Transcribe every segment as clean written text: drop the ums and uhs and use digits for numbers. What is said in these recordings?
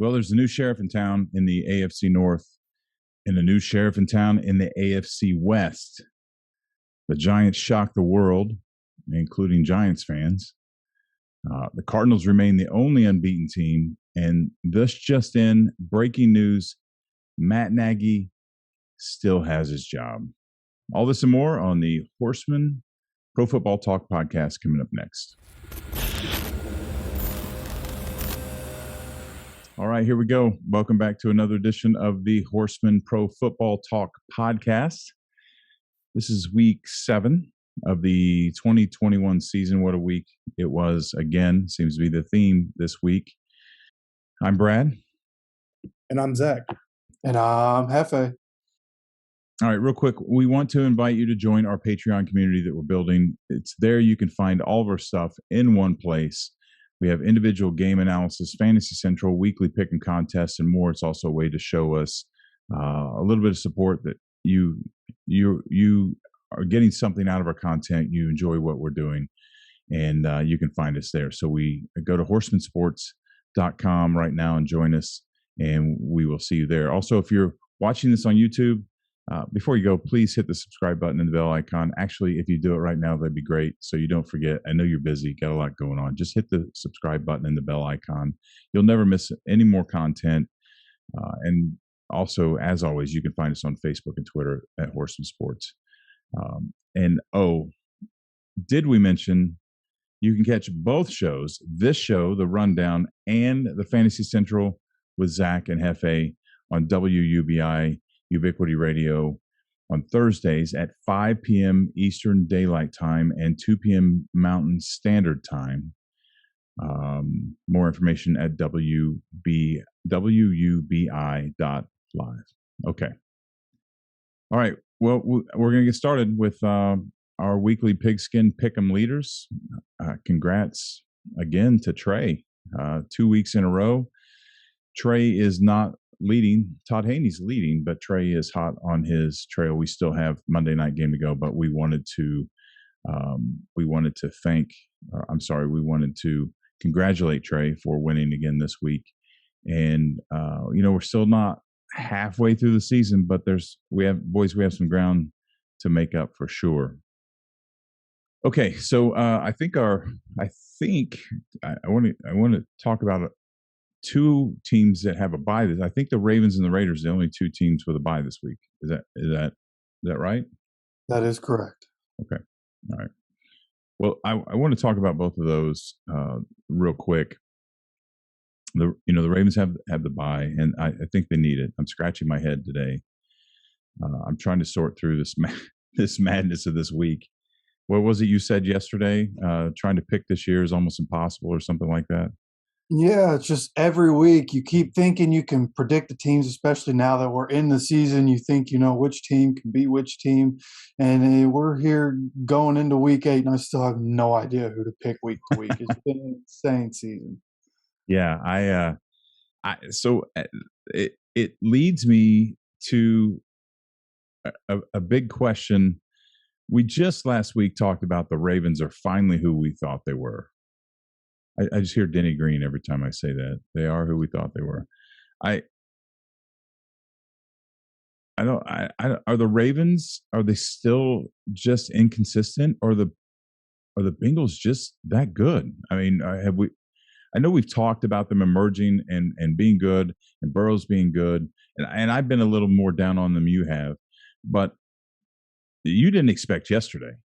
Well, there's a new sheriff in town in the AFC North and a new sheriff in town in the AFC West. The Giants shocked the world, including Giants fans. The Cardinals remain the only unbeaten team. And thus, just in breaking news, Matt Nagy still has his job. All this and more on the Horsemen Pro Football Talk podcast coming up next. All right, here we go. Welcome back to another edition of the Horsemen Pro Football Talk podcast. This is week 7 of the 2021 season. What a week it was. Again, seems to be the theme this week. I'm Brad. And I'm Zach. And I'm Hefe. All right, real quick, we want to invite you to join our Patreon community that we're building. It's there. You can find all of our stuff in one place. We have individual game analysis, Fantasy Central, weekly pick and contests, and more. It's also a way to show us a little bit of support that you are getting something out of our content. You enjoy what we're doing, and you can find us there. So we go to horsemansports.com right now and join us, and we will see you there. Also, if you're watching this on YouTube, before you go, please hit the subscribe button and the bell icon. Actually, if you do it right now, that'd be great. So you don't forget. I know you're busy, got a lot going on. Just hit the subscribe button and the bell icon. You'll never miss any more content. And also, as always, you can find us on Facebook and Twitter at Horseman Sports. Did we mention you can catch both shows, this show, The Rundown, and the Fantasy Central with Zach and Hefe on WUBI Ubiquity Radio on Thursdays at 5 p.m. Eastern Daylight Time and 2 p.m. Mountain Standard Time. More information at wubi.live. Okay. All right. Well, we're going to get started with our weekly Pigskin Pick'em leaders. Congrats again to Trey. 2 weeks in a row. Trey is not leading. Todd Haney's leading, but Trey is hot on his trail. We still have Monday night game to go, but we wanted to congratulate Trey for winning again this week. And we're still not halfway through the season, but we have some ground to make up for sure. Okay, so I want to talk about two teams that have a bye. I think the Ravens and the Raiders are the only two teams with a bye this week. Is that right? That is correct. Okay. All right. Well, I want to talk about both of those real quick. The Ravens have the bye, and I think they need it. I'm scratching my head today. I'm trying to sort through this madness of this week. What was it you said yesterday? Trying to pick this year is almost impossible, or something like that. Yeah, it's just every week you keep thinking you can predict the teams, especially now that we're in the season. You think you know which team can beat which team. And we're here going into week 8, and I still have no idea who to pick week to week. It's been an insane season. Yeah, so it leads me to a big question. We just last week talked about the Ravens are finally who we thought they were. I just hear Denny Green every time I say that. They are who we thought they were. Are the Ravens, are they still just inconsistent, or are the Bengals just that good? I mean, I know we've talked about them emerging and being good, and Burrow's being good, and I've been a little more down on them you have, but you didn't expect yesterday.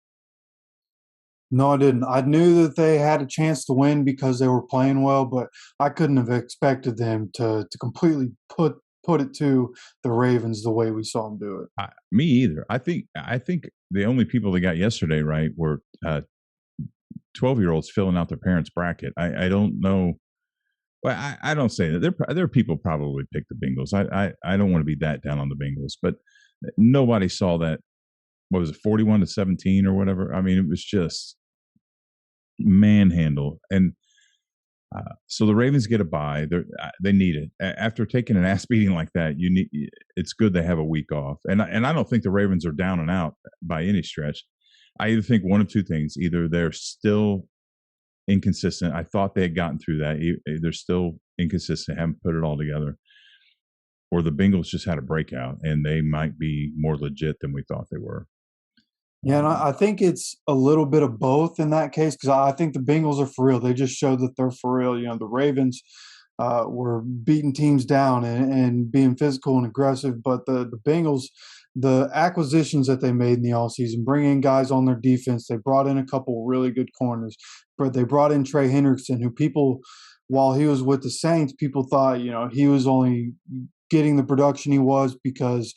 No, I didn't. I knew that they had a chance to win because they were playing well, but I couldn't have expected them to completely put it to the Ravens the way we saw them do it. Me either. I think the only people that got yesterday right were 12-year-olds filling out their parents' bracket. I don't know. Well, I don't say that. There are people probably picked the Bengals. I don't want to be that down on the Bengals, but nobody saw that. What was it, 41-17 or whatever? I mean, it was just manhandle. And so the Ravens get a bye. They need it after taking an ass beating like that. It's good they have a week off. And I don't think the Ravens are down and out by any stretch. I either think one of two things: either they're still inconsistent. I thought they had gotten through that. They're still inconsistent, haven't put it all together, or the Bengals just had a breakout and they might be more legit than we thought they were. Yeah, and I think it's a little bit of both in that case because I think the Bengals are for real. They just showed that they're for real. The Ravens were beating teams down and being physical and aggressive, but the Bengals, the acquisitions that they made in the offseason, bringing guys on their defense, they brought in a couple really good corners, but they brought in Trey Hendrickson, who people, while he was with the Saints, people thought, he was only getting the production he was because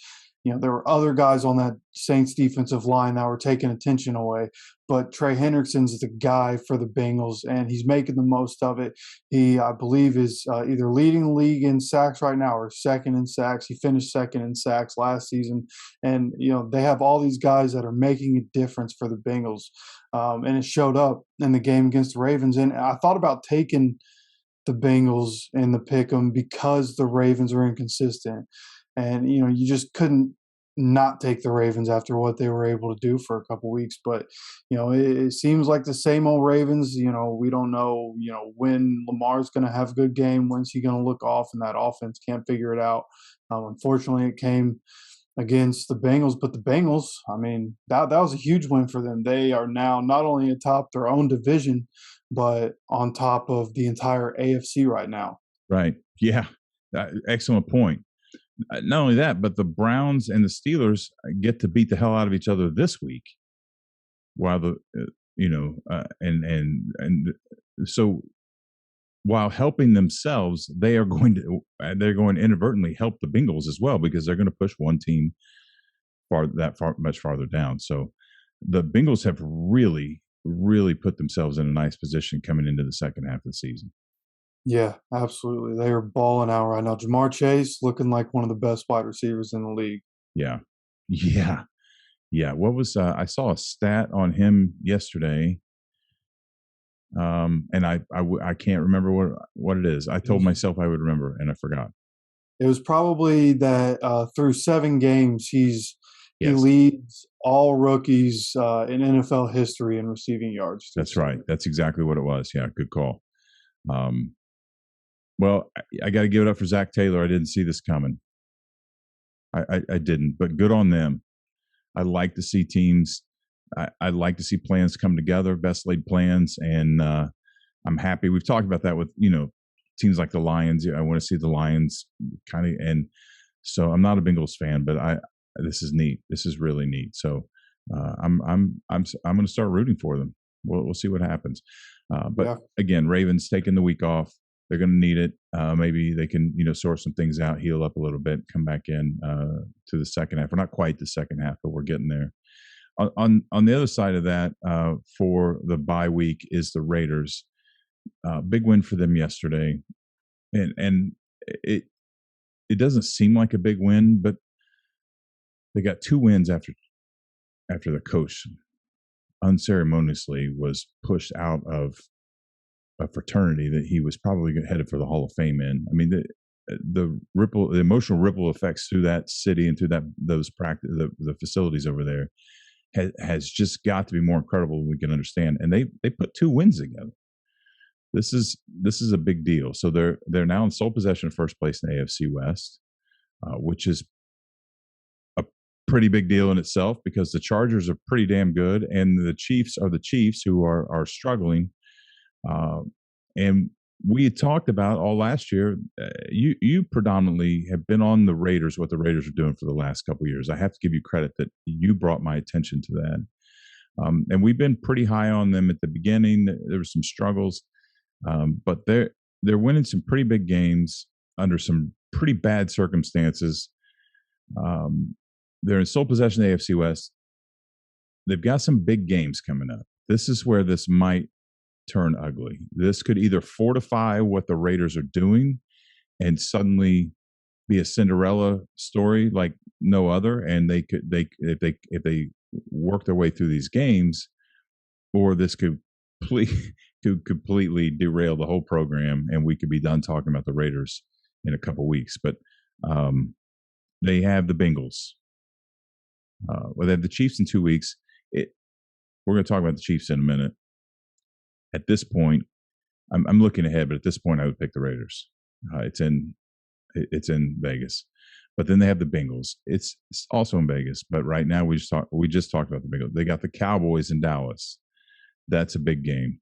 there were other guys on that Saints defensive line that were taking attention away. But Trey Hendrickson's the guy for the Bengals, and he's making the most of it. He, I believe, is either leading the league in sacks right now or second in sacks. He finished second in sacks last season. And, they have all these guys that are making a difference for the Bengals. And it showed up in the game against the Ravens. And I thought about taking the Bengals in the pick'em because the Ravens are inconsistent. And, you just couldn't not take the Ravens after what they were able to do for a couple weeks. But, it seems like the same old Ravens. We don't know, when Lamar's going to have a good game, when's he going to look off, and that offense can't figure it out. Unfortunately, it came against the Bengals, but the Bengals, I mean, that was a huge win for them. They are now not only atop their own division, but on top of the entire AFC right now. Right. Yeah. Excellent point. Not only that, but the Browns and the Steelers get to beat the hell out of each other this week. While and so while helping themselves, they're going to inadvertently help the Bengals as well, because they're going to push one team much farther down. So the Bengals have really, really put themselves in a nice position coming into the second half of the season. Yeah, absolutely. They are balling out right now. Jamar Chase looking like one of the best wide receivers in the league. Yeah. Yeah. Yeah. What was I saw a stat on him yesterday. And I can't remember what it is. I told myself I would remember and I forgot. It was probably that through 7 games, he leads all rookies in NFL history in receiving yards. That's right. That's exactly what it was. Yeah, good call. Well, I got to give it up for Zach Taylor. I didn't see this coming. I didn't, but good on them. I like to see teams. I like to see plans come together, best laid plans, and I'm happy. We've talked about that with teams like the Lions. I want to see the Lions kind of, and so I'm not a Bengals fan, but this is neat. This is really neat. So I'm going to start rooting for them. We'll see what happens. But again, Ravens taking the week off. They're going to need it. Maybe they can, sort some things out, heal up a little bit, come back in to the second half. We're not quite the second half, but we're getting there. On the other side of that, for the bye week is the Raiders. Big win for them yesterday, and it doesn't seem like a big win, but they got 2 wins after the coach unceremoniously was pushed out of a fraternity that he was probably headed for the Hall of Fame in. I mean, the emotional ripple effects through that city and through the facilities over there has just got to be more incredible than we can understand. And they put 2 wins together. This is a big deal. So they're now in sole possession of first place in the AFC West, which is a pretty big deal in itself because the Chargers are pretty damn good, and the Chiefs are the Chiefs who are struggling. And we had talked about all last year. You predominantly have been on the Raiders, what the Raiders are doing for the last couple of years. I have to give you credit that you brought my attention to that. And we've been pretty high on them at the beginning. There were some struggles, but they're winning some pretty big games under some pretty bad circumstances. They're in sole possession of the AFC West. They've got some big games coming up. This is where this might turn ugly. This could either fortify what the Raiders are doing and suddenly be a Cinderella story like no other, and if they work their way through these games, or this could completely derail the whole program, and we could be done talking about the Raiders in a couple weeks. But they have the Bengals. They have the Chiefs in 2 weeks. We're going to talk about the Chiefs in a minute. At this point, I'm looking ahead, but at this point, I would pick the Raiders. It's in Vegas. But then they have the Bengals. It's also in Vegas. But right now we just talked about the Bengals. They got the Cowboys in Dallas. That's a big game.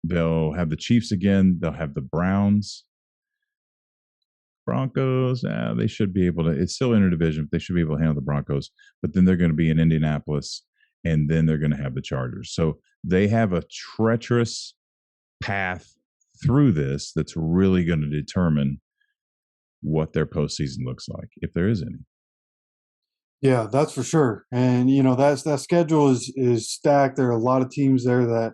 They'll have the Chiefs again. They'll have the Browns. Broncos, they should be able to. It's still interdivision, but they should be able to handle the Broncos. But then they're going to be in Indianapolis, and then they're going to have the Chargers. So they have a treacherous path through this that's really going to determine what their postseason looks like, if there is any. Yeah, that's for sure. And that schedule is stacked. There are a lot of teams there that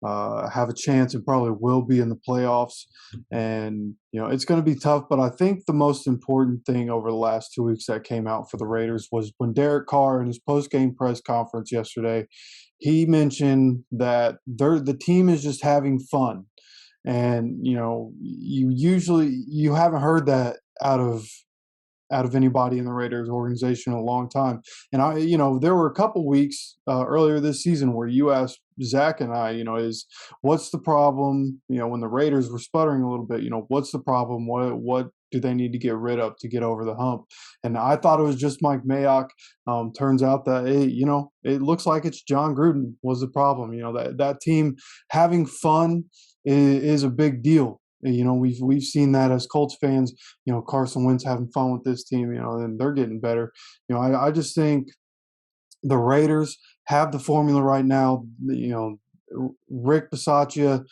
have a chance and probably will be in the playoffs. And it's going to be tough. But I think the most important thing over the last 2 weeks that came out for the Raiders was when Derek Carr in his post-game press conference yesterday, he mentioned that the team is just having fun. And you haven't heard that out of anybody in the Raiders organization in a long time. And there were a couple weeks earlier this season where you asked Zach and I, what's the problem? When the Raiders were sputtering a little bit, what's the problem? What do they need to get rid of to get over the hump? And I thought it was just Mike Mayock. Turns out that it looks like it's John Gruden was the problem. That team having fun is a big deal. We've seen that as Colts fans. Carson Wentz having fun with this team. And they're getting better. I just think the Raiders have the formula right now. Rick Bisaccia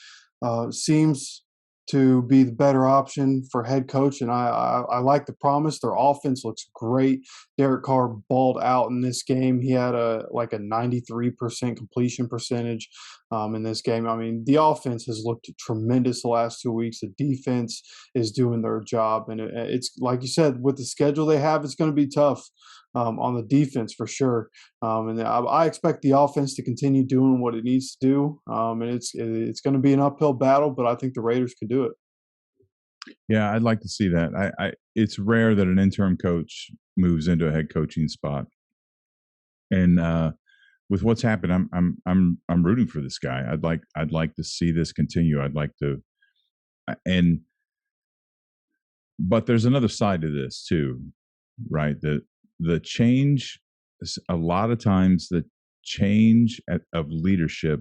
seems to be the better option for head coach, and I like the promise. Their offense looks great. Derek Carr balled out in this game. He had a 93% completion percentage in this game. I mean, the offense has looked tremendous the last 2 weeks. The defense is doing their job, and it's like you said, with the schedule they have, it's going to be tough on the defense for sure. And I expect the offense to continue doing what it needs to do. And it's going to be an uphill battle, but I think the Raiders can do it. Yeah, I'd like to see that. It's rare that an interim coach moves into a head coaching spot, and with what's happened, I'm rooting for this guy. I'd like to see this continue. I'd like to, but there's another side to this too, right? The change, a lot of times the change of leadership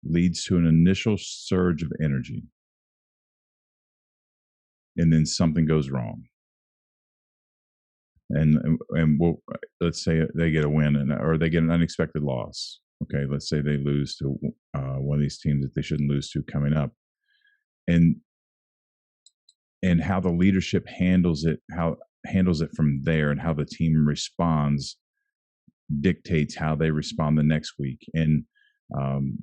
leads to an initial surge of energy. And then something goes wrong. And let's say they get a win or they get an unexpected loss. Okay, let's say they lose to one of these teams that they shouldn't lose to coming up. And how the leadership handles it from there, and how the team responds dictates how they respond the next week, and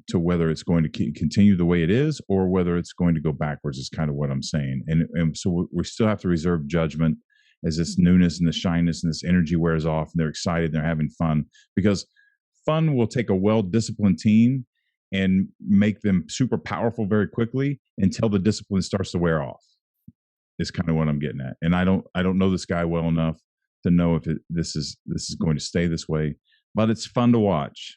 to whether it's going to continue the way it is or whether it's going to go backwards is kind of what I'm saying. And so we still have to reserve judgment as this newness and the shyness and this energy wears off and they're excited and they're having fun, because fun will take a well-disciplined team and make them super powerful very quickly until the discipline starts to wear off. Is kind of what I'm getting at. And I don't know this guy well enough to know if this is going to stay this way, but it's fun to watch.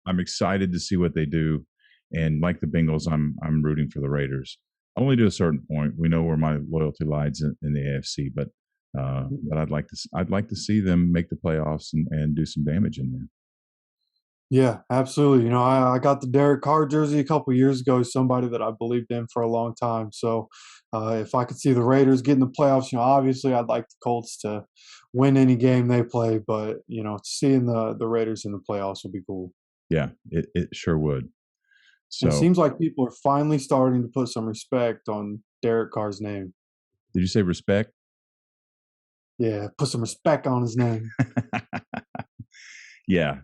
I'm excited to see what they do, and like the Bengals, I'm rooting for the Raiders. Only to a certain point. We know where my loyalty lies in the AFC, but I'd like to see them make the playoffs and do some damage in there. Yeah, absolutely. I got the Derek Carr jersey a couple years ago. He's somebody that I believed in for a long time. So if I could see the Raiders get in the playoffs, obviously I'd like the Colts to win any game they play. But, seeing the Raiders in the playoffs would be cool. Yeah, it sure would. So it seems like people are finally starting to put some respect on Derek Carr's name. Did you say respect? Yeah, put some respect on his name. Yeah.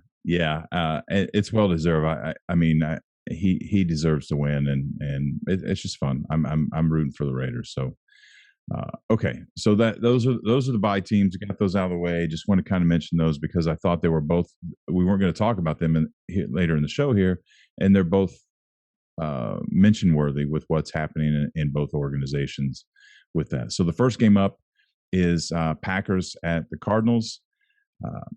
It's well deserved. I mean, he deserves to win, and it's just fun. I'm rooting for the Raiders. So, okay. So those are the bye teams. Got those out of the way. Just want to kind of mention those because I thought they were both. We weren't going to talk about them later in the show here, and they're both mention worthy with what's happening in both organizations with that. So the first game up is Packers at the Cardinals.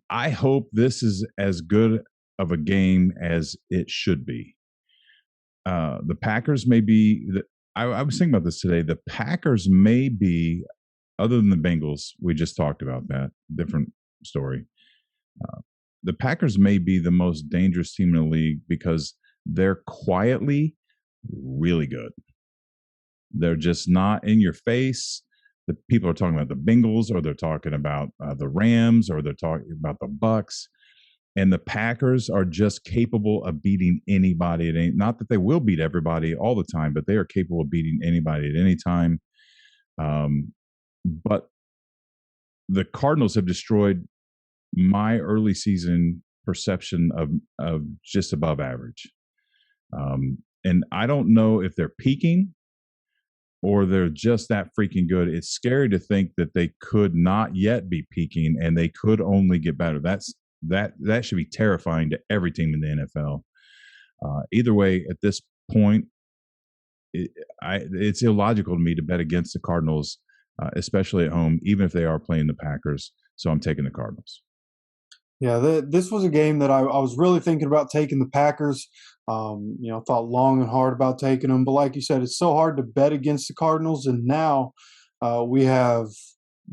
I hope this is as good of a game as it should be. The Packers may be I was thinking about this today. The Packers may be, other than the Bengals, we just talked about that, different story. The Packers may be the most dangerous team in the league because they're quietly really good. They're just not in your face. The people are talking about the Bengals, or they're talking about the Rams, or they're talking about the Bucks. And the Packers are just capable of beating anybody at any. Not that they will beat everybody all the time, but they are capable of beating anybody at any time. But the Cardinals have destroyed my early season perception of just above average. And I don't know if they're peaking or they're just that freaking good. It's scary to think that they could not yet be peaking and they could only get better. That should be terrifying to every team in the NFL. Either way, at this point, it's illogical to me to bet against the Cardinals, especially at home, even if they are playing the Packers. So I'm taking the Cardinals. Yeah, this was a game that I was really thinking about taking the Packers. Thought long and hard about taking them. But like you said, it's so hard to bet against the Cardinals. And now we have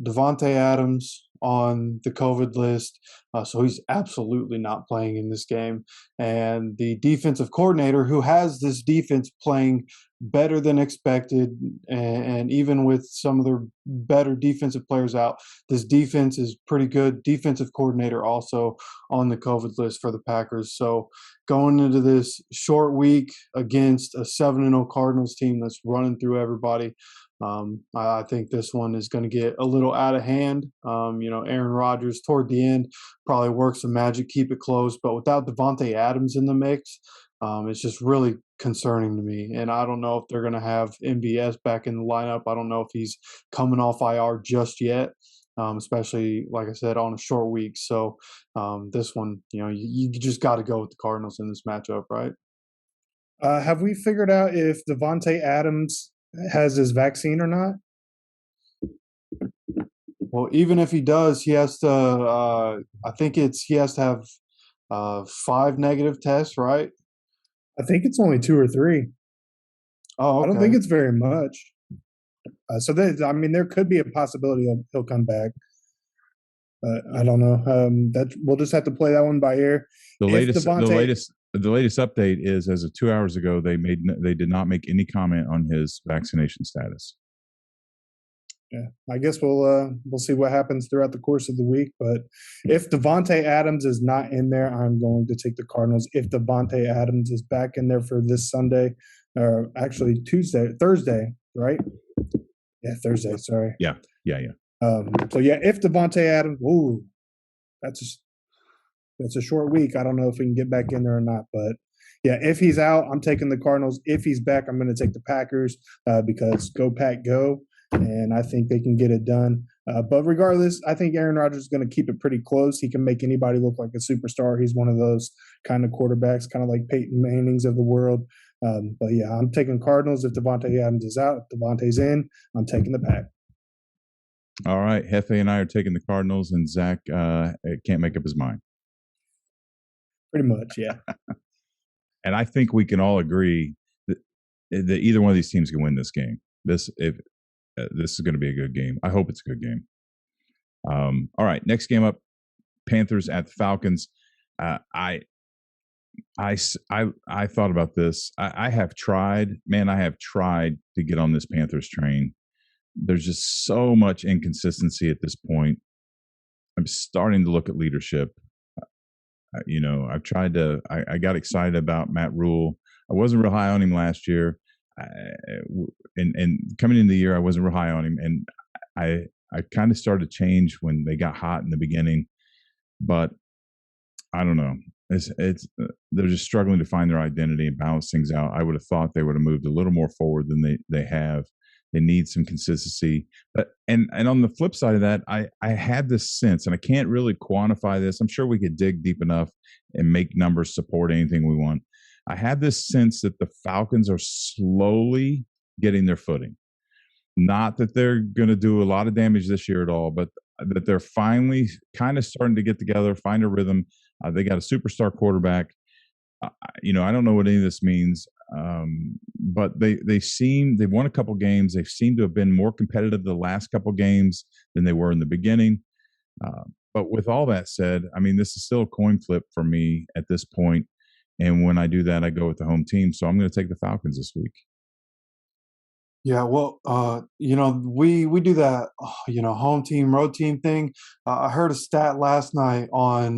Davante Adams on the COVID list. So he's absolutely not playing in this game. And the defensive coordinator, who has this defense playing better than expected, and even with some of their better defensive players out, this defense is pretty good. Defensive coordinator also on the COVID list for the Packers. So going into this short week against a 7-0 Cardinals team that's running through everybody, I think this one is going to get a little out of hand. Aaron Rodgers toward the end probably works some magic, keep it close. But without Davante Adams in the mix, it's just really concerning to me. And I don't know if they're going to have MVS back in the lineup. I don't know if he's coming off IR just yet, especially, like I said, on a short week. So this one, you just got to go with the Cardinals in this matchup, right? Have we figured out if Davante Adams has his vaccine or not? Well, even if he does, he has to. I think he has to have 5 negative tests, right? I think it's only 2 or 3. Oh, okay. I don't think it's very much. There could be a possibility he'll come back. I don't know. That we'll just have to play that one by ear. The latest update is, as of 2 hours ago, they did not make any comment on his vaccination status. Yeah, I guess we'll see what happens throughout the course of the week. But if Davante Adams is not in there, I'm going to take the Cardinals. If Davante Adams is back in there for this Sunday, or actually Thursday, right? Yeah, Thursday. Sorry. Yeah. If Davante Adams, that's a short week. I don't know if we can get back in there or not, but yeah, if he's out, I'm taking the Cardinals. If he's back, I'm going to take the Packers because go Pack go. And I think they can get it done. But regardless, I think Aaron Rodgers is going to keep it pretty close. He can make anybody look like a superstar. He's one of those kind of quarterbacks, kind of like Peyton Manning's of the world. But yeah, I'm taking Cardinals if Davante Adams is out. If Davante's in, I'm taking the Pack. All right. Hefe and I are taking the Cardinals, and Zach can't make up his mind. Pretty much, yeah. And I think we can all agree that either one of these teams can win this game. This is going to be a good game. I hope it's a good game. All right, next game up, Panthers at the Falcons. I thought about this. I have tried to get on this Panthers train. There's just so much inconsistency at this point. I'm starting to look at leadership. I've tried to. I got excited about Matt Rule. I wasn't real high on him last year. And coming into the year, I wasn't real high on him, and I kind of started to change when they got hot in the beginning, but I don't know. They're just struggling to find their identity and balance things out. I would have thought they would have moved a little more forward than they have. They need some consistency, but and on the flip side of that, I had this sense, and I can't really quantify this. I'm sure we could dig deep enough and make numbers support anything we want. I had this sense that the Falcons are slowly getting their footing. Not that they're going to do a lot of damage this year at all, but that they're finally kind of starting to get together, find a rhythm. They got a superstar quarterback. I don't know what any of this means. But they've won a couple games. They seem to have been more competitive the last couple games than they were in the beginning. But with all that said, I mean, this is still a coin flip for me at this point. And when I do that, I go with the home team. So I'm going to take the Falcons this week. Yeah, well, we do that, home team, road team thing. I heard a stat last night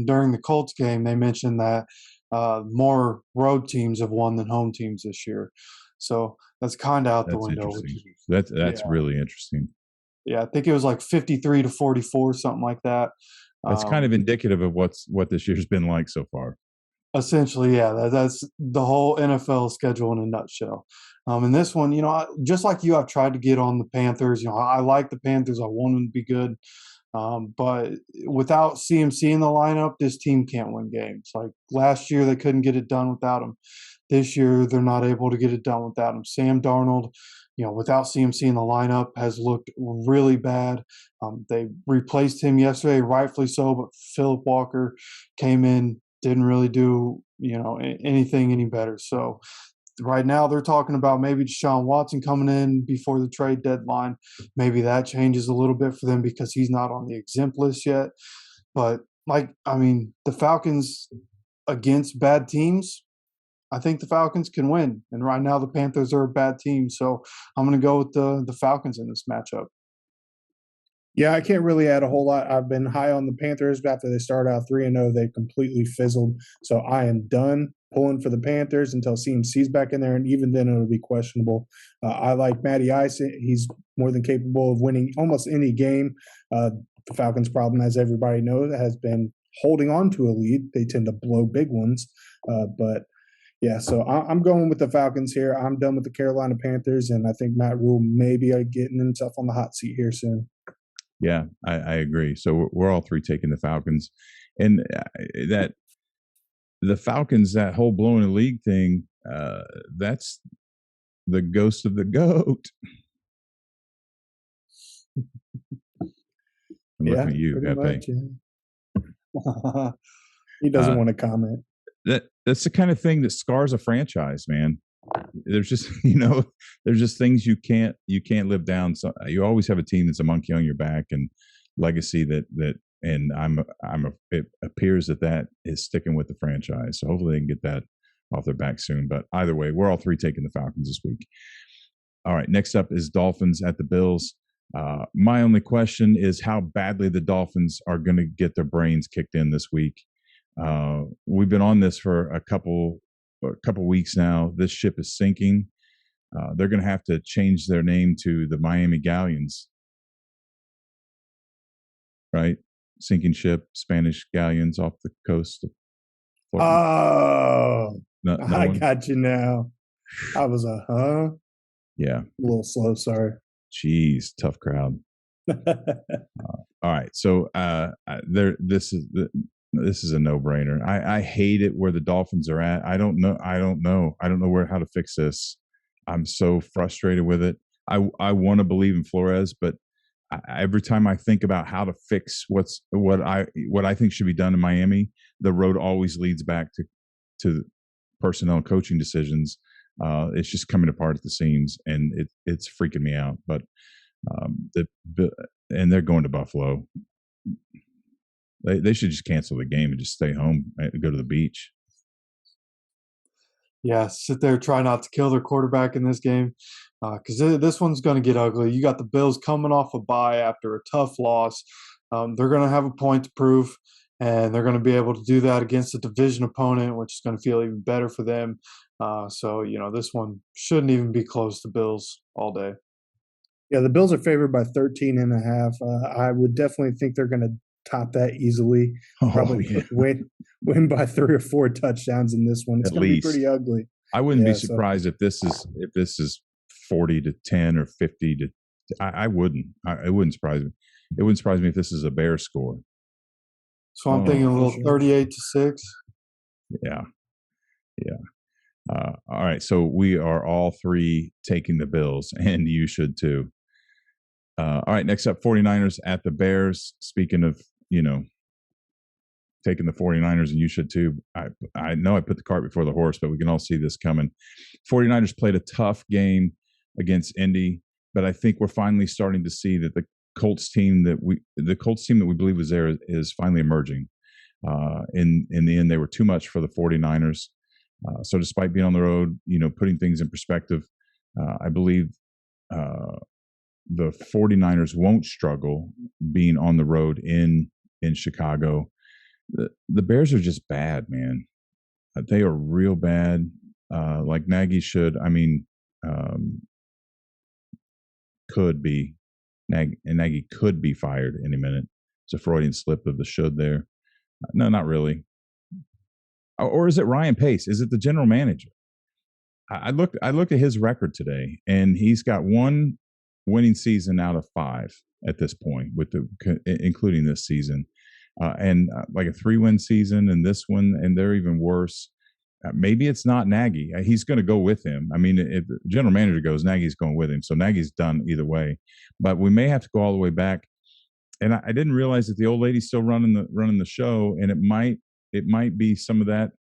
during the Colts game. They mentioned that more road teams have won than home teams this year. So that's kind of out the That's window. interesting. That's really interesting. Yeah, I think it was like 53-44, something like that. That's kind of indicative of what this year's been like so far. Essentially, yeah, that's the whole NFL schedule in a nutshell. And this one, just like you, I've tried to get on the Panthers. I like the Panthers. I want them to be good. But without CMC in the lineup, this team can't win games. Like last year, they couldn't get it done without him. This year, they're not able to get it done without him. Sam Darnold, without CMC in the lineup, has looked really bad. They replaced him yesterday, rightfully so, but Philip Walker came in, didn't really do, anything any better. So right now they're talking about maybe Deshaun Watson coming in before the trade deadline. Maybe that changes a little bit for them because he's not on the exempt list yet. But the Falcons against bad teams, I think the Falcons can win. And right now the Panthers are a bad team. So I'm going to go with the Falcons in this matchup. Yeah, I can't really add a whole lot. I've been high on the Panthers after they started out 3-0. They completely fizzled. So I am done pulling for the Panthers until CMC's back in there, and even then it'll be questionable. I like Matty Ice. He's more than capable of winning almost any game. The Falcons' problem, as everybody knows, has been holding on to a lead. They tend to blow big ones. But yeah, so I'm going with the Falcons here. I'm done with the Carolina Panthers, and I think Matt Rule may be getting himself on the hot seat here soon. Yeah, I agree. So we're all three taking the Falcons, and that the Falcons, that whole blowing the league thing, that's the ghost of the goat. I'm looking at you, Pepe. Yeah. He doesn't want to comment. That's the kind of thing that scars a franchise, man. There's just there's just things you can't live down. So you always have a team that's a monkey on your back, and legacy that and it appears that is sticking with the franchise. So hopefully they can get that off their back soon. But either way, we're all three taking the Falcons this week. All right, next up is Dolphins at the Bills. My only question is how badly the Dolphins are going to get their brains kicked in this week. We've been on this for a couple weeks now. This ship is sinking. They're going to have to change their name to the Miami Galleons, right? Sinking ship, Spanish galleons off the coast of Florida. I got you now. I was yeah, a little slow. Sorry. Jeez, tough crowd. All right, so this is a no-brainer. I hate it where the Dolphins are at. I don't know how to fix this. I'm so frustrated with it. I want to believe in Flores, but every time I think about how to fix what I think should be done in Miami, the road always leads back to personnel and coaching decisions. It's just coming apart at the seams, and it's freaking me out. But and they're going to Buffalo. They should just cancel the game and just stay home and go to the beach. Yeah, sit there, try not to kill their quarterback in this game, because this one's going to get ugly. You got the Bills coming off a bye after a tough loss. They're going to have a point to prove, and they're going to be able to do that against a division opponent, which is going to feel even better for them. So this one shouldn't even be close to Bills all day. Yeah, the Bills are favored by 13.5. I would definitely think they're going to top that easily. Probably win by 3 or 4 touchdowns in this one. It's going to be pretty ugly. I wouldn't be surprised if this is 40-10 or 50 to. I wouldn't. It wouldn't surprise me. It wouldn't surprise me if this is a Bear score. So I'm thinking a little 38-6. Yeah. All right. So we are all three taking the Bills, and you should too. All right. Next up, 49ers at the Bears. Speaking of, taking the 49ers, and you should too. I know I put the cart before the horse, but we can all see this coming. 49ers played a tough game against Indy, but I think we're finally starting to see that the Colts team that we believe was there is finally emerging. In the end, they were too much for the 49ers. So despite being on the road, putting things in perspective, I believe the 49ers won't struggle being on the road in Chicago. The Bears are just bad, man. They are real bad. Like Nagy should, could be. Nagy could be fired any minute. It's a Freudian slip of the should there. No, not really. Or is it Ryan Pace? Is it the general manager? I looked at his record today, and he's got one winning season out of 5 at this point, including this season, and like a 3-win season, and this one, and they're even worse. Maybe it's not Nagy. He's going to go with him. I mean, if the general manager goes, Nagy's going with him. So Nagy's done either way. But we may have to go all the way back. And I didn't realize that the old lady's still running the show, and it might be some of that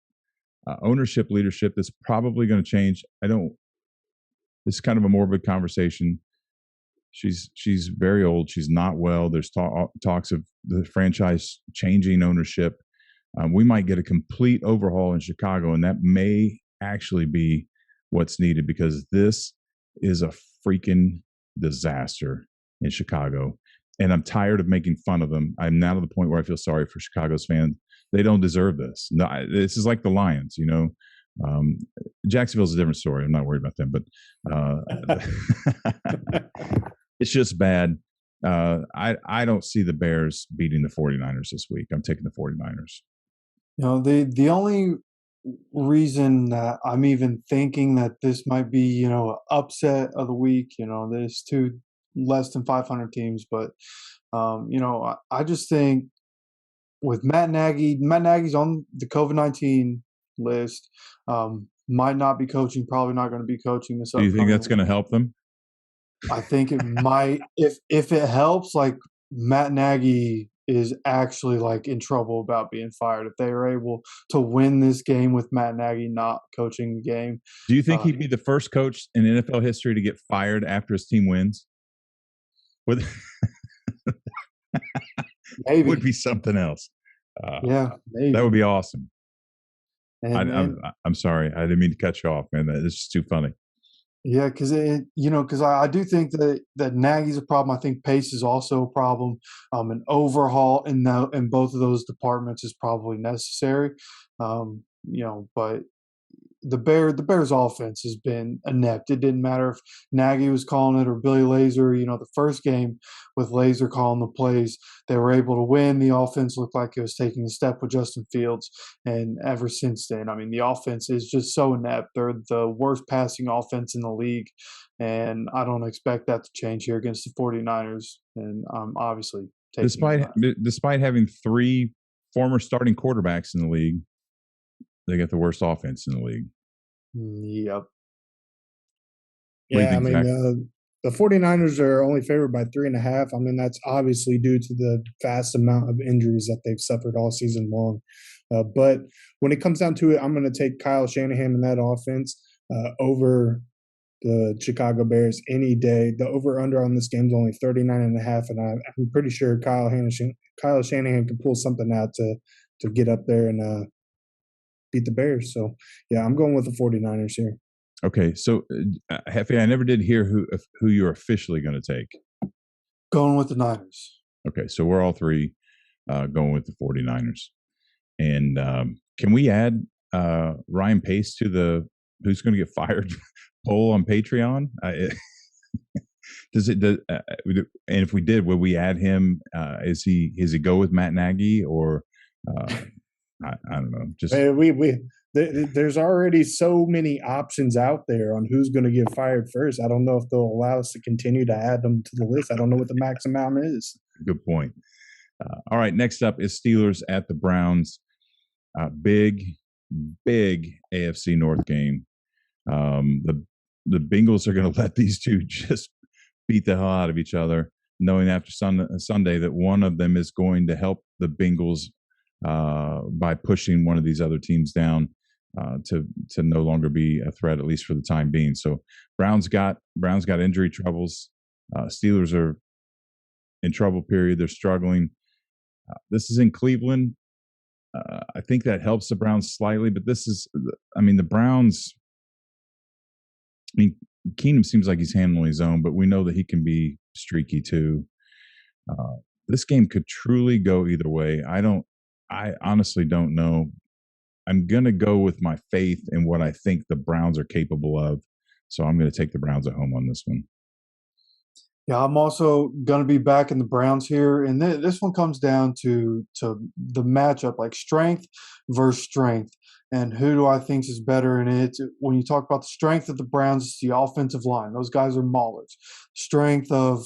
ownership leadership that's probably going to change. This is kind of a morbid conversation. She's very old. She's not well. There's talks of the franchise changing ownership. We might get a complete overhaul in Chicago, and that may actually be what's needed, because this is a freaking disaster in Chicago. And I'm tired of making fun of them. I'm now to the point where I feel sorry for Chicago's fans. They don't deserve this. No, this is like the Lions, Jacksonville's a different story. I'm not worried about them, but it's just bad. I don't see the Bears beating the 49ers this week. I'm taking the 49ers. The only reason that I'm even thinking that this might be, an upset of the week, there's 2 less than 500 teams, but I just think with Matt Nagy's on the COVID-19 list, might not be coaching, probably not going to be coaching this. Do you think that's going to help them? I think it might. If it helps, like Matt Nagy is actually like in trouble about being fired. If they are able to win this game with Matt Nagy not coaching the game. Do you think he'd be the first coach in NFL history to get fired after his team wins? Maybe. Would be something else. Maybe. That would be awesome. And I'm sorry. I didn't mean to cut you off, man. It's just too funny. Yeah, because I do think that Nagy's a problem. I think Pace is also a problem. An overhaul in both of those departments is probably necessary. But the Bears offense has been inept. It didn't matter if Nagy was calling it or Billy Lazor. The first game with Lazor calling the plays, they were able to win. The offense looked like it was taking a step with Justin Fields. And ever since then, the offense is just so inept. They're the worst passing offense in the league. And I don't expect that to change here against the 49ers. And I'm obviously taking despite having 3 former starting quarterbacks in the league, they got the worst offense in the league. Yep. Yeah, the 49ers are only favored by 3.5. That's obviously due to the vast amount of injuries that they've suffered all season long. But when it comes down to it, I'm going to take Kyle Shanahan and that offense over the Chicago Bears any day. The over-under on this game is only 39.5, and I'm pretty sure Kyle Shanahan can pull something out to get up there and beat the Bears. So, yeah, I'm going with the 49ers here. Okay, so Hefe, I never did hear who you're officially going to take. Going with the Niners. Okay, so we're all 3 going with the 49ers. And can we add Ryan Pace to the who's going to get fired poll on Patreon? And if we did, would we add him? Is he go with Matt Nagy or I don't know. Just there's already so many options out there on who's going to get fired first. I don't know if they'll allow us to continue to add them to the list. I don't know what the max amount is. Good point. All right, next up is Steelers at the Browns. Big AFC North game. The Bengals are going to let these two just beat the hell out of each other, knowing after Sunday that one of them is going to help the Bengals by pushing one of these other teams down to no longer be a threat, at least for the time being. So Browns got injury troubles. Steelers are in trouble. Period. They're struggling. This is in Cleveland. I think that helps the Browns slightly, but the Browns. I mean, Keenum seems like he's handling his own, but we know that he can be streaky too. This game could truly go either way. I honestly don't know. I'm going to go with my faith in what I think the Browns are capable of. So I'm going to take the Browns at home on this one. Yeah, I'm also going to be back in the Browns here. And this one comes down to the matchup, like strength versus strength. And who do I think is better in it? When you talk about the strength of the Browns, it's the offensive line. Those guys are maulers. Strength of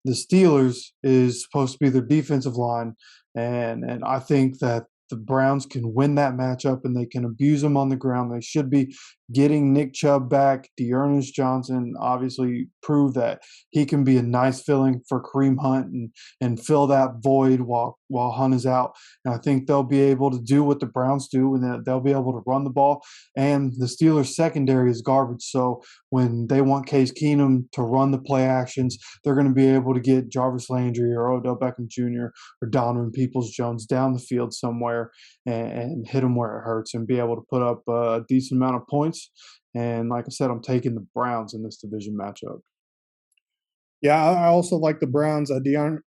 the Steelers is supposed to be their defensive line. And I think that the Browns can win that matchup and they can abuse them on the ground. They should be getting Nick Chubb back. D'Ernest Johnson obviously proved that he can be a nice filling for Kareem Hunt and fill that void while Hunt is out. And I think they'll be able to do what the Browns do, and they'll be able to run the ball. And the Steelers secondary is garbage. So when they want Case Keenum to run the play actions, they're going to be able to get Jarvis Landry or Odell Beckham Jr. or Donovan Peoples-Jones down the field somewhere and hit them where it hurts and be able to put up a decent amount of points. And like I said, I'm taking the Browns in this division matchup. Yeah, I also like the Browns.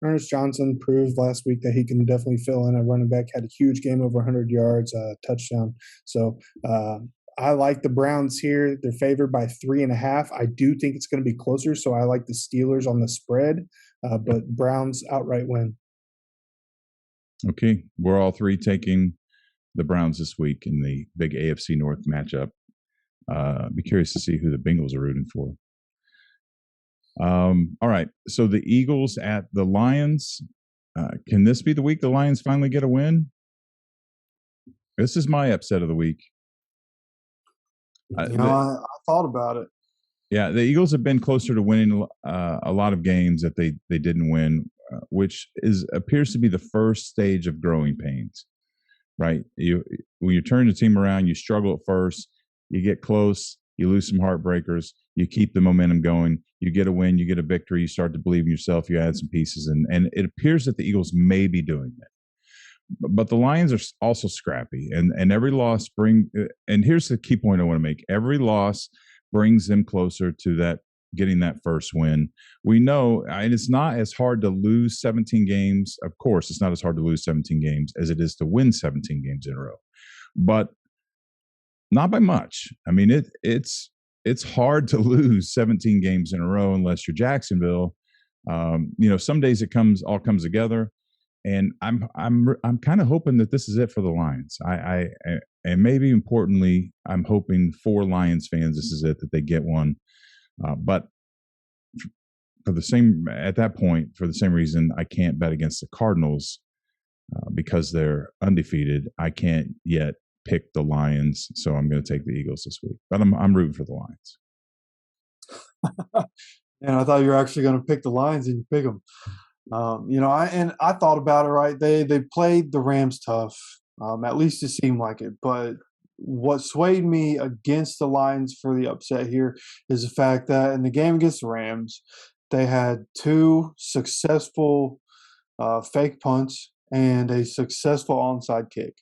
Ernest Johnson proved last week that he can definitely fill in. A running back had a huge game, over 100 yards, touchdown. So I like the Browns here. They're favored by 3.5. I do think it's going to be closer, so I like the Steelers on the spread, but Browns outright win. Okay, we're all three taking the Browns this week in the big AFC North matchup. Be curious to see who the Bengals are rooting for. All right, so the Eagles at the Lions. Can this be the week the Lions finally get a win? This is my upset of the week. I thought about it. Yeah, the Eagles have been closer to winning a lot of games that they didn't win, which appears to be the first stage of growing pains, right? When you turn the team around, you struggle at first, you get close, you lose some heartbreakers, you keep the momentum going, you get a win, you get a victory, you start to believe in yourself, you add some pieces, and it appears that the Eagles may be doing that. But the Lions are also scrappy, and every loss and here's the key point I want to make. Every loss brings them closer to getting that first win. We know, and it's not as hard to lose 17 games. Of course, it's not as hard to lose 17 games as it is to win 17 games in a row. But not by much. I mean, it's hard to lose 17 games in a row unless you're Jacksonville. Some days it all comes together, and I'm kind of hoping that this is it for the Lions. And maybe importantly, I'm hoping for Lions fans this is it, that they get one. But for the same reason, I can't bet against the Cardinals because they're undefeated. I can't yet pick the Lions, so I'm going to take the Eagles this week. But I'm rooting for the Lions. And I thought you were actually going to pick the Lions, and you pick them. I thought about it. Right, they played the Rams tough. At least it seemed like it. But what swayed me against the Lions for the upset here is the fact that in the game against the Rams, they had 2 successful fake punts and a successful onside kick.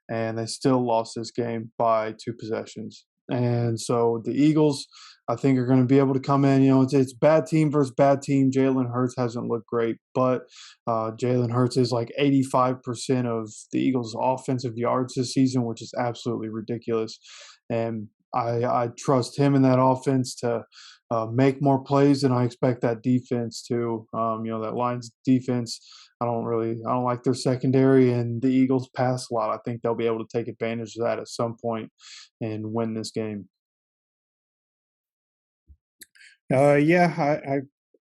And they still lost this game by 2 possessions. And so the Eagles, I think, are going to be able to come in. It's bad team versus bad team. Jalen Hurts hasn't looked great, but Jalen Hurts is like 85% of the Eagles' offensive yards this season, which is absolutely ridiculous. And I trust him in that offense to make more plays, and I expect that defense to. That Lions defense, I don't like their secondary, and the Eagles pass a lot. I think they'll be able to take advantage of that at some point and win this game. I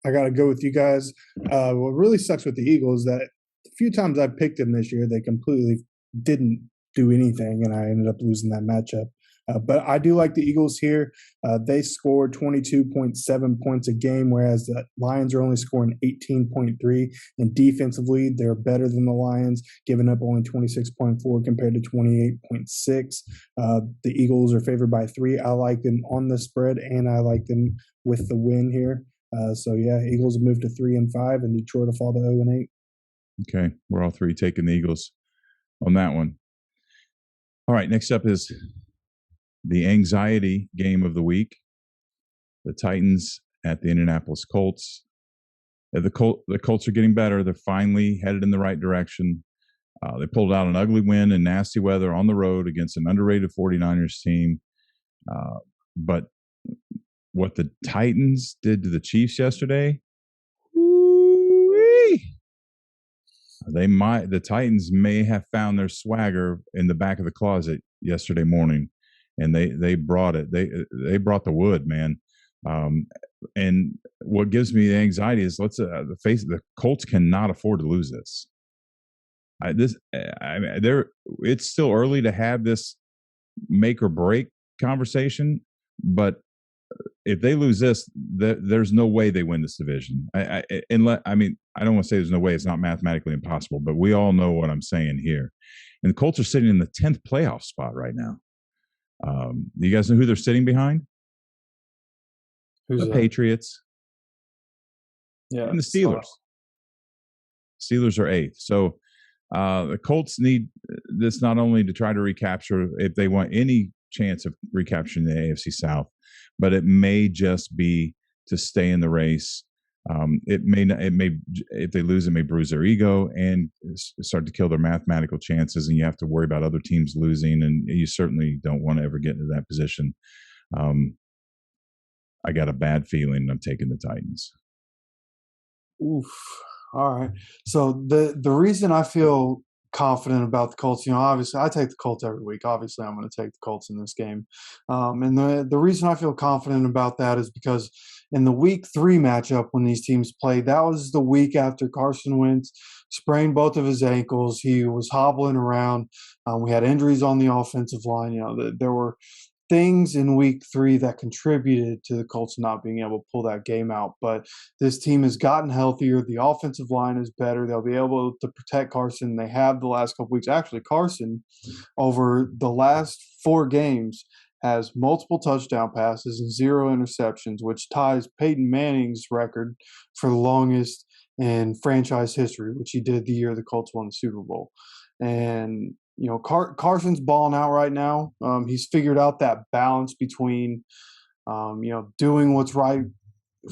got to go with you guys. What really sucks with the Eagles is that a few times I picked them this year, they completely didn't do anything, and I ended up losing that matchup. But I do like the Eagles here. They score 22.7 points a game, whereas the Lions are only scoring 18.3. And defensively, they're better than the Lions, giving up only 26.4 compared to 28.6. The Eagles are favored by 3. I like them on the spread, and I like them with the win here. So yeah, Eagles have moved to 3-5, and Detroit will fall to 0-8. Okay, we're all three taking the Eagles on that one. All right, next up is the anxiety game of the week. The Titans at the Indianapolis Colts. The Colts are getting better. They're finally headed in the right direction. They pulled out an ugly win in nasty weather on the road against an underrated 49ers team. But what the Titans did to the Chiefs yesterday, the Titans may have found their swagger in the back of the closet yesterday morning, and they brought it. They brought the wood, man. And what gives me the anxiety is the Colts cannot afford to lose this. It's still early to have this make or break conversation, but if they lose this, there's no way they win this division. I don't want to say there's no way. It's not mathematically impossible, but we all know what I'm saying here. And the Colts are sitting in the 10th playoff spot right now. Do you guys know who they're sitting behind? Who's the Patriots. Yeah, and the Steelers. Steelers are 8th. So the Colts need this not only to try to recapture, if they want any chance of recapturing the AFC South, but it may just be to stay in the race. It may, if they lose, it may bruise their ego and start to kill their mathematical chances. And you have to worry about other teams losing, and you certainly don't want to ever get into that position. I got a bad feeling I'm taking the Titans. Oof. All right. So the reason I feel confident about the Colts, obviously I take the Colts every week. Obviously I'm going to take the Colts in this game. And the reason I feel confident about that is because in the week 3 matchup when these teams played, that was the week after Carson Wentz sprained both of his ankles. He was hobbling around. We had injuries on the offensive line. There were things in week 3 that contributed to the Colts not being able to pull that game out. But this team has gotten healthier. The offensive line is better. They'll be able to protect Carson. They have the last couple weeks. Actually, Carson, over the last 4 games, has multiple touchdown passes and 0 interceptions, which ties Peyton Manning's record for the longest in franchise history, which he did the year the Colts won the Super Bowl. And Carson's balling out right now. He's figured out that balance between, doing what's right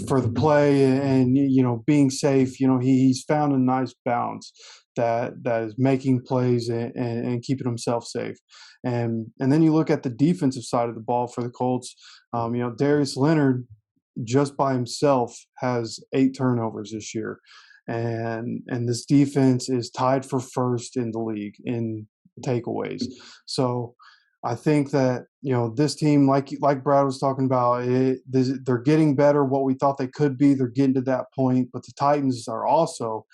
for the play and being safe. He's found a nice balance that is making plays and keeping himself safe. And then you look at the defensive side of the ball for the Colts. Darius Leonard just by himself has 8 turnovers this year. And this defense is tied for first in the league in takeaways. So I think that this team, like Brad was talking about, they're getting better. What we thought they could be, they're getting to that point. But the Titans are also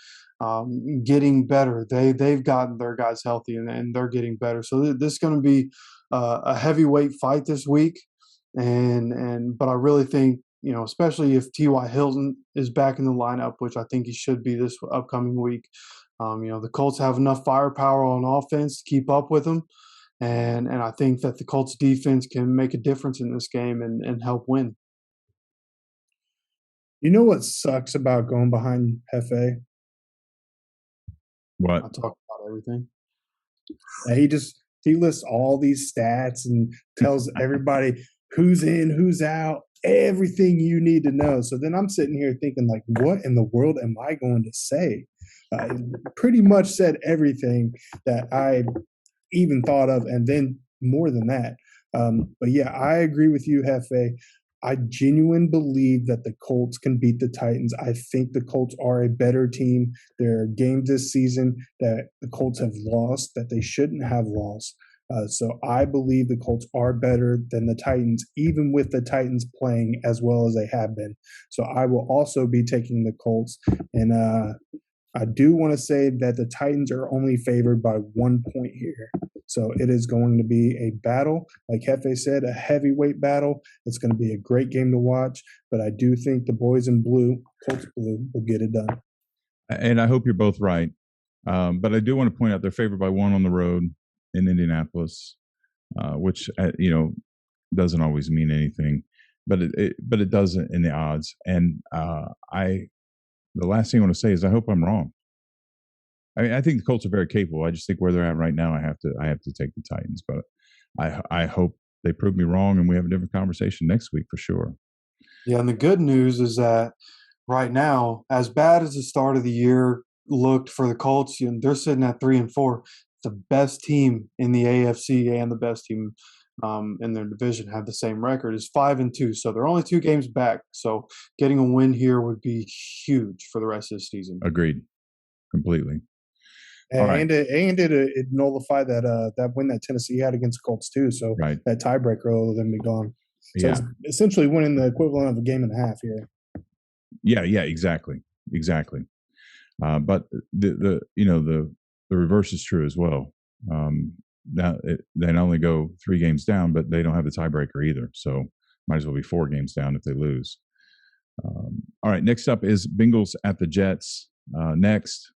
getting better. They've gotten their guys healthy and they're getting better. So this is going to be a heavyweight fight this week. But I really think especially if T.Y. Hilton is back in the lineup, which I think he should be this upcoming week. The Colts have enough firepower on offense to keep up with them. And I think that the Colts defense can make a difference in this game and help win. You know what sucks about going behind Hefe? What? I talk about everything. He lists all these stats and tells everybody who's in, who's out, everything you need to know. So then I'm sitting here thinking, like, what in the world am I going to say? Pretty much said everything that I even thought of, and then more than that. But yeah, I agree with you, Hefe. I genuinely believe that the Colts can beat the Titans. I think the Colts are a better team. There are games this season that the Colts have lost that they shouldn't have lost. So I believe the Colts are better than the Titans, even with the Titans playing as well as they have been. So I will also be taking the Colts. And I do want to say that the Titans are only favored by 1 point here. So it is going to be a battle. Like Hefe said, a heavyweight battle. It's going to be a great game to watch. But I do think the boys in blue, Colts blue, will get it done. And I hope you're both right. But I do want to point out they're favored by 1 on the road in Indianapolis, which doesn't always mean anything, but it does in the odds. And the last thing I want to say is I hope I'm wrong. I mean, I think the Colts are very capable. I just think where they're at right now, I have to take the Titans. But I hope they prove me wrong, and we have a different conversation next week for sure. Yeah, and the good news is that right now, as bad as the start of the year looked for the Colts, they're sitting at 3-4. The best team in the AFC and the best team in their division have the same record, is 5-2. So they're only 2 games back. So getting a win here would be huge for the rest of the season. Agreed, completely. And it nullified that win that Tennessee had against the Colts too. So that tiebreaker will then be gone. So it's essentially winning the equivalent of a game and a half here. Yeah, exactly. But the reverse is true as well. Now they not only go 3 games down, but they don't have the tiebreaker either. So might as well be 4 games down if they lose. All right, next up is Bengals at the Jets. Next.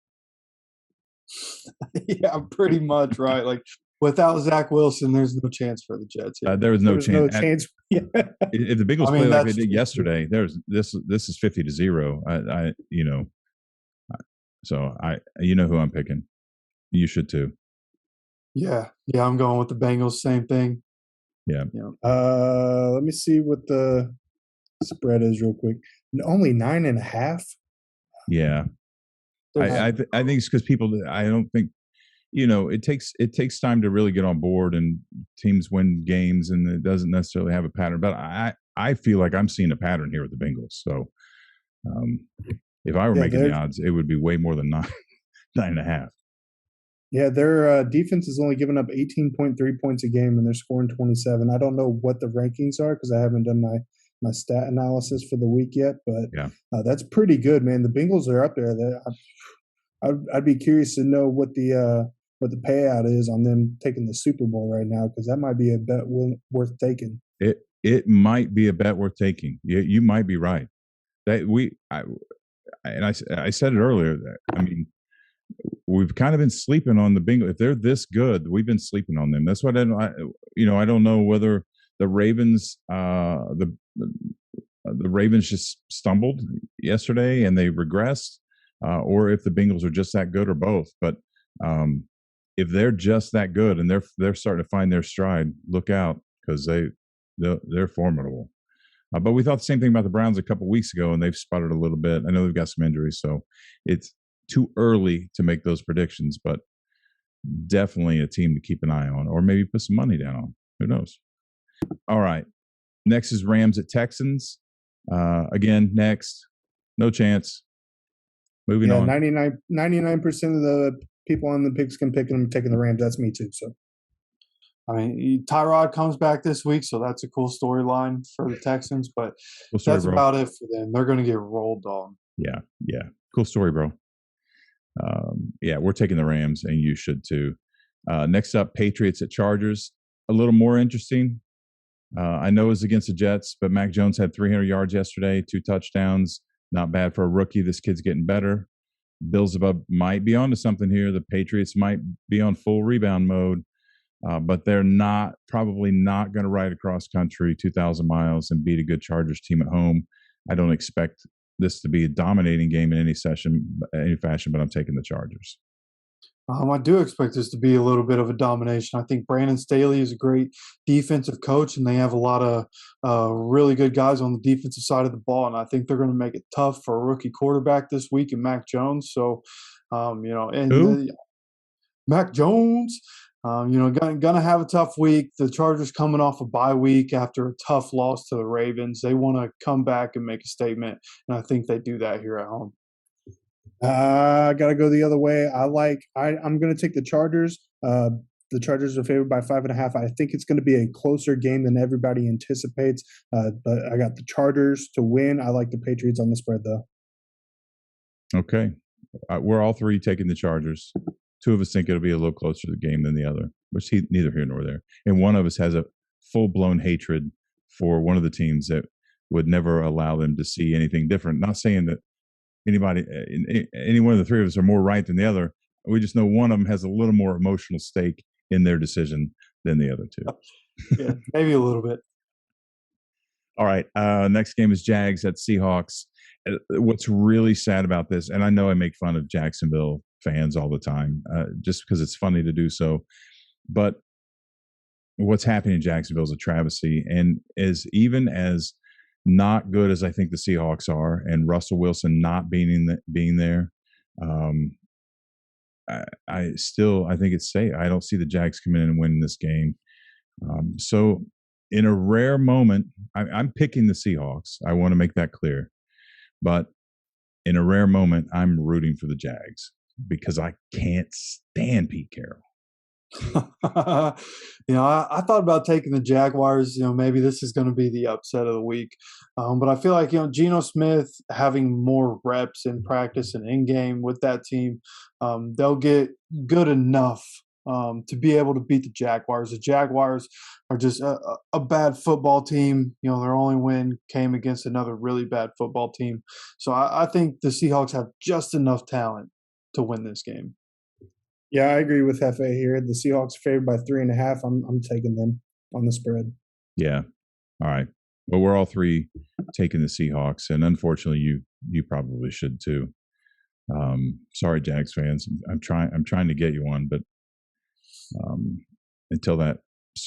Yeah, pretty much right. Like without Zach Wilson, there's no chance for the Jets. There was no chance. If the Bengals play like they did true. yesterday, this is 50-0. So you know who I'm picking. You should too. Yeah, I'm going with the Bengals. Same thing. Yeah. Let me see what the spread is real quick. Only 9.5. Yeah. I think it's because people. I don't think it takes time to really get on board, and teams win games, and it doesn't necessarily have a pattern. But I feel like I'm seeing a pattern here with the Bengals. So if I were making the odds, it would be way more than 9.5. Yeah, their defense is only giving up 18.3 points a game, and they're scoring 27. I don't know what the rankings are because I haven't done my stat analysis for the week yet, but that's pretty good, man. The Bengals are up there. I'd be curious to know what the payout is on them taking the Super Bowl right now, because that might be a bet worth taking. It might be a bet worth taking. You might be right. I said it earlier. I mean, we've kind of been sleeping on the Bengals. If they're this good, we've been sleeping on them. That's what I don't know whether the Ravens, the Ravens just stumbled yesterday and they regressed, or if the Bengals are just that good, or both. But if they're just that good and they're starting to find their stride, look out, because they're formidable. But we thought the same thing about the Browns a couple of weeks ago, and they've sputtered a little bit. I know they've got some injuries, so it's too early to make those predictions, but definitely a team to keep an eye on, or maybe put some money down on. Who knows? All right. Next is Rams at Texans. Again, next. No chance. Moving on. 99% of the people on the Pigskin Pick them taking the Rams. That's me too. So, I mean, Tyrod comes back this week, so that's a cool storyline for the Texans. But that's about it for them. They're going to get rolled on. Yeah. Cool story, bro. We're taking the Rams, and you should too. Next up, Patriots at Chargers. A little more interesting. I know it's against the Jets, but Mac Jones had 300 yards yesterday, 2 touchdowns. Not bad for a rookie. This kid's getting better. Bills might be onto something here. The Patriots might be on full rebound mode, but they're probably not going to ride across country 2,000 miles and beat a good Chargers team at home. I don't expect this to be a dominating game in any fashion, but I'm taking the Chargers. I do expect this to be a little bit of a domination. I think Brandon Staley is a great defensive coach, and they have a lot of really good guys on the defensive side of the ball, and I think they're going to make it tough for a rookie quarterback this week in Mac Jones. So, Mac Jones, going to have a tough week. The Chargers coming off a bye week after a tough loss to the Ravens. They want to come back and make a statement, and I think they do that here at home. I got to go the other way. I'm going to take the Chargers. The Chargers are favored by 5.5. I think it's going to be a closer game than everybody anticipates. But I got the Chargers to win. I like the Patriots on the spread, though. Okay. We're all three taking the Chargers. Two of us think it'll be a little closer to the game than the other, which neither here nor there. And one of us has a full-blown hatred for one of the teams that would never allow them to see anything different. Not saying that any one of the three of us are more right than the other. We just know one of them has a little more emotional stake in their decision than the other two. Yeah, maybe a little bit. All right. Next game is Jags at Seahawks. What's really sad about this, and I know I make fun of Jacksonville fans all the time, just because it's funny to do so, but what's happening in Jacksonville is a travesty. And even as not good as I think the Seahawks are, and Russell Wilson not being there, I think it's safe. I don't see the Jags coming in and winning this game. So in a rare moment, I'm picking the Seahawks. I want to make that clear. But in a rare moment, I'm rooting for the Jags because I can't stand Pete Carroll. I thought about taking the Jaguars. Maybe this is going to be the upset of the week. But I feel like, Geno Smith having more reps in practice and in game with that team, they'll get good enough to be able to beat the Jaguars. The Jaguars are just a bad football team. Their only win came against another really bad football team. So I think the Seahawks have just enough talent to win this game. Yeah, I agree with Hefe here. The Seahawks are favored by 3.5. I'm taking them on the spread. Yeah. All right. Well, we're all three taking the Seahawks, and unfortunately, you probably should too. Sorry, Jags fans. I'm trying to get you one, but until that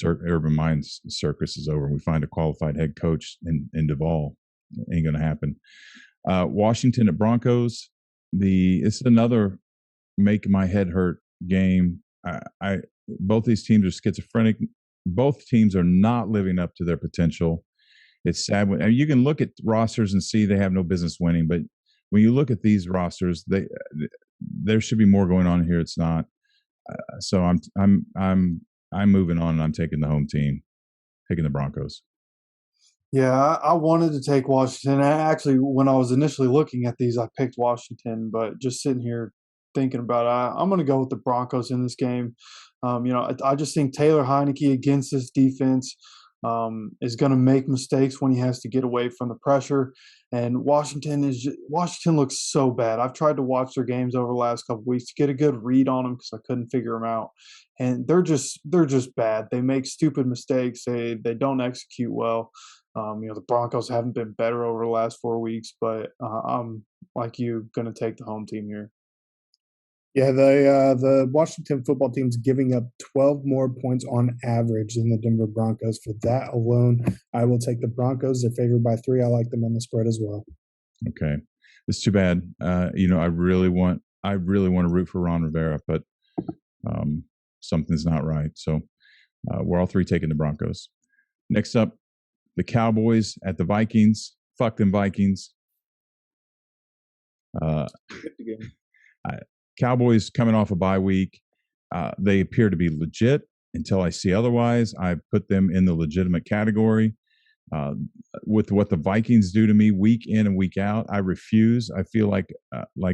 Urban Minds circus is over and we find a qualified head coach in Duval, it ain't going to happen. Washington at Broncos. It's another make my head hurt game. Both these teams are schizophrenic. Both teams are not living up to their potential. It's sad when you can look at rosters and see they have no business winning, but when you look at these rosters, there should be more going on here. It's not. So I'm moving on, and I'm taking the home team, taking the Broncos. Yeah, I wanted to take Washington. Actually, when I was initially looking at these, I picked Washington, but just sitting here thinking about it, I'm going to go with the Broncos in this game. I just think Taylor Heineke against this defense is going to make mistakes when he has to get away from the pressure. And Washington looks so bad. I've tried to watch their games over the last couple of weeks to get a good read on them because I couldn't figure them out. And they're just bad. They make stupid mistakes. They don't execute well. The Broncos haven't been better over the last 4 weeks, but I'm like you, going to take the home team here. Yeah, the Washington football team's giving up 12 more points on average than the Denver Broncos. For that alone, I will take the Broncos. They're favored by 3. I like them on the spread as well. Okay, it's too bad. I really want to root for Ron Rivera, but something's not right. So we're all three taking the Broncos. Next up, the Cowboys at the Vikings. Fuck them Vikings. Cowboys coming off a bye week. They appear to be legit until I see otherwise. I put them in the legitimate category. With what the Vikings do to me week in and week out, I refuse. I feel like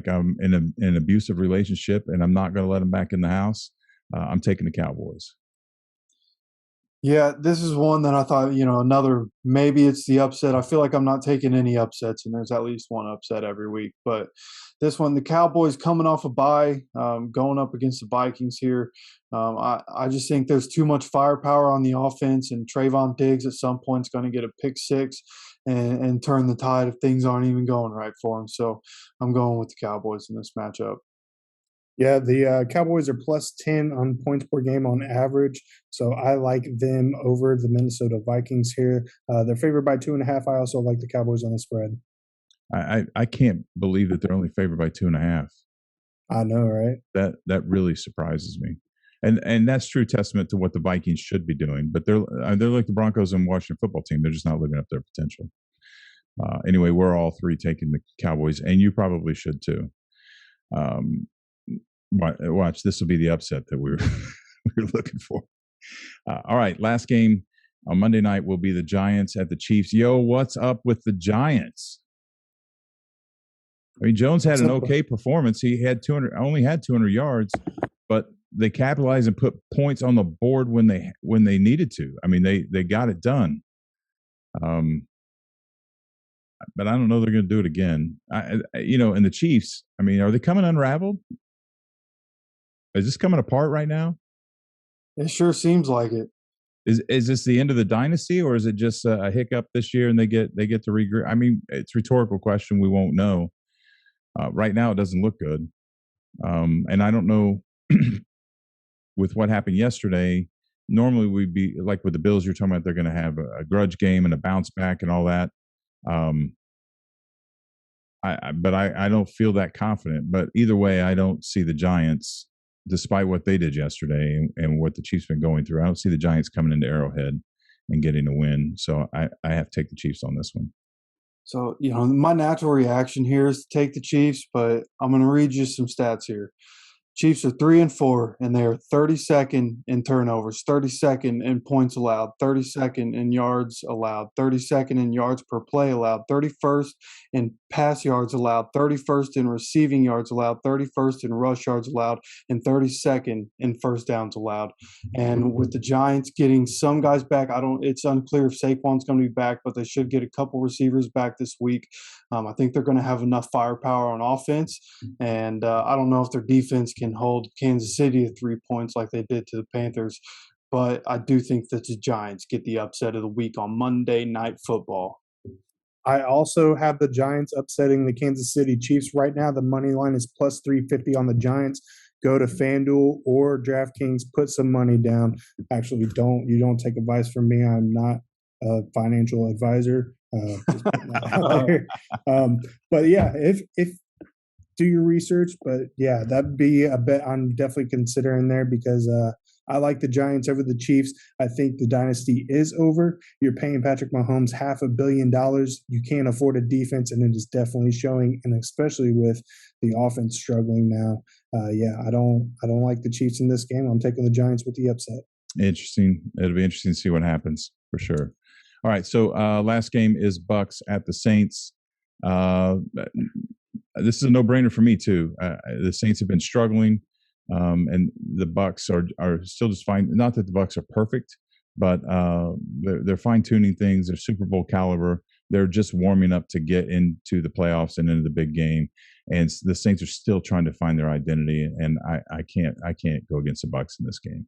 I'm in an abusive relationship, and I'm not going to let them back in the house. I'm taking the Cowboys. Yeah, this is one that I thought, maybe it's the upset. I feel like I'm not taking any upsets, and there's at least one upset every week. But this one, the Cowboys coming off a bye, going up against the Vikings here. I just think there's too much firepower on the offense, and Trayvon Diggs at some point is going to get a pick six and turn the tide if things aren't even going right for him. So I'm going with the Cowboys in this matchup. Yeah, the Cowboys are plus 10 on points per game on average, so I like them over the Minnesota Vikings here. They're favored by 2.5. I also like the Cowboys on the spread. I can't believe that they're only favored by 2.5. I know, right? That really surprises me, and that's true testament to what the Vikings should be doing. But they're like the Broncos and Washington football team. They're just not living up to their potential. Anyway, we're all three taking the Cowboys, and you probably should too. Watch, this will be the upset that we were looking for. All right, last game on Monday night will be the Giants at the Chiefs. Yo, what's up with the Giants? I mean, Jones had an okay performance. He had only had 200 yards, but they capitalized and put points on the board when they needed to. I mean, they got it done. But I don't know they're going to do it again. And the Chiefs, I mean, are they coming unraveled? Is this coming apart right now? It sure seems like it. Is this the end of the dynasty, or is it just a hiccup this year and they get to regroup? I mean, it's a rhetorical question. We won't know. Right now, it doesn't look good. And I don't know with what happened yesterday. Normally, we'd be like with the Bills. You're talking about they're going to have a grudge game and a bounce back and all that. But I don't feel that confident. But either way, I don't see the Giants, despite what they did yesterday and what the Chiefs been going through. I don't see the Giants coming into Arrowhead and getting a win. So I have to take the Chiefs on this one. So, my natural reaction here is to take the Chiefs, but I'm going to read you some stats here. Chiefs are 3-4, and they are 32nd in turnovers, 32nd in points allowed, 32nd in yards allowed, 32nd in yards per play allowed, 31st in pass yards allowed, 31st in receiving yards allowed, 31st in rush yards allowed, and 32nd in first downs allowed. And with the Giants getting some guys back, it's unclear if Saquon's going to be back, but they should get a couple receivers back this week. I think they're going to have enough firepower on offense, and I don't know if their defense can hold Kansas City to 3 points like they did to the Panthers, but I do think that the Giants get the upset of the week on Monday Night Football. I also have the Giants upsetting the Kansas City Chiefs. Right now, the money line is plus 350 on the Giants. Go to FanDuel or DraftKings, put some money down. Actually, you don't take advice from me. I'm not a financial advisor. But yeah, if do your research, but yeah, that'd be a bet I'm definitely considering there because I like the Giants over the Chiefs. I think the dynasty is over. You're paying Patrick Mahomes $500 million. You can't afford a defense, and it is definitely showing, and especially with the offense struggling now. I don't like the Chiefs in this game. I'm taking the Giants with the upset. Interesting. It'll be interesting to see what happens for sure. All right, so last game is Bucks at the Saints. This is a no-brainer for me too. The Saints have been struggling, and the Bucks are still just fine. Not that the Bucks are perfect, but they're fine-tuning things. They're Super Bowl caliber. They're just warming up to get into the playoffs and into the big game. And the Saints are still trying to find their identity. And I can't go against the Bucks in this game.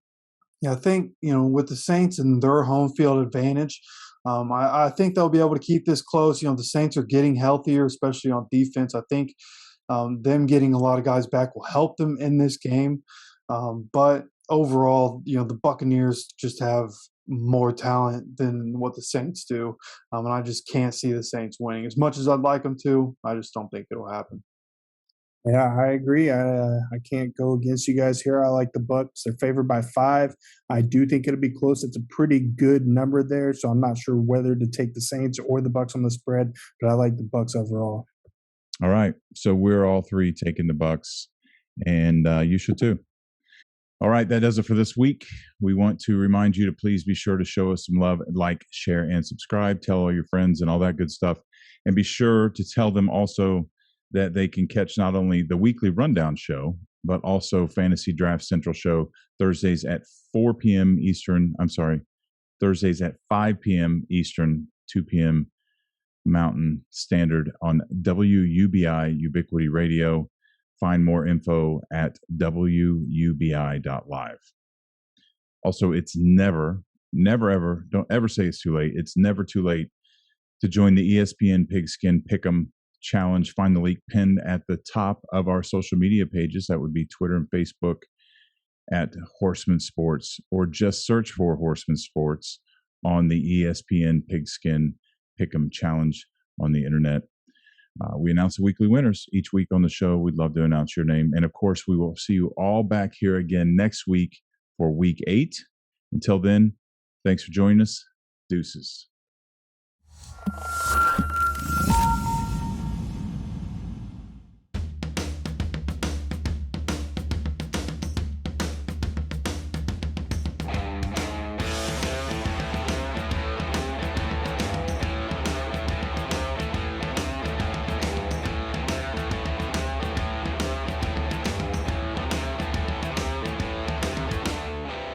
Yeah, I think, with the Saints and their home field advantage, I think they'll be able to keep this close. The Saints are getting healthier, especially on defense. I think them getting a lot of guys back will help them in this game. But overall, the Buccaneers just have more talent than what the Saints do. And I just can't see the Saints winning. As much as I'd like them to, I just don't think it'll happen. Yeah, I agree. I can't go against you guys here. I like the Bucks. They're favored by 5. I do think it'll be close. It's a pretty good number there, so I'm not sure whether to take the Saints or the Bucks on the spread, but I like the Bucks overall. All right, so we're all three taking the Bucks, and you should too. All right, that does it for this week. We want to remind you to please be sure to show us some love, like, share, and subscribe. Tell all your friends and all that good stuff, and be sure to tell them also that they can catch not only the weekly rundown show, but also Fantasy Draft Central show Thursdays at 4 p.m. Eastern. I'm sorry, Thursdays at 5 p.m. Eastern, 2 p.m. Mountain Standard on WUBI Ubiquity Radio. Find more info at WUBI.live. Also, it's never, ever, don't ever say it's too late. It's never too late to join the ESPN Pigskin Pick'em Challenge. Find the link pinned at the top of our social media pages. That would be Twitter and Facebook at Horsemen Sports, or just search for Horsemen Sports on the ESPN Pigskin Pick'em Challenge on the internet. We announce the weekly winners each week on the show. We'd love to announce your name. And of course, we will see you all back here again next week for week 8. Until then, thanks for joining us. Deuces.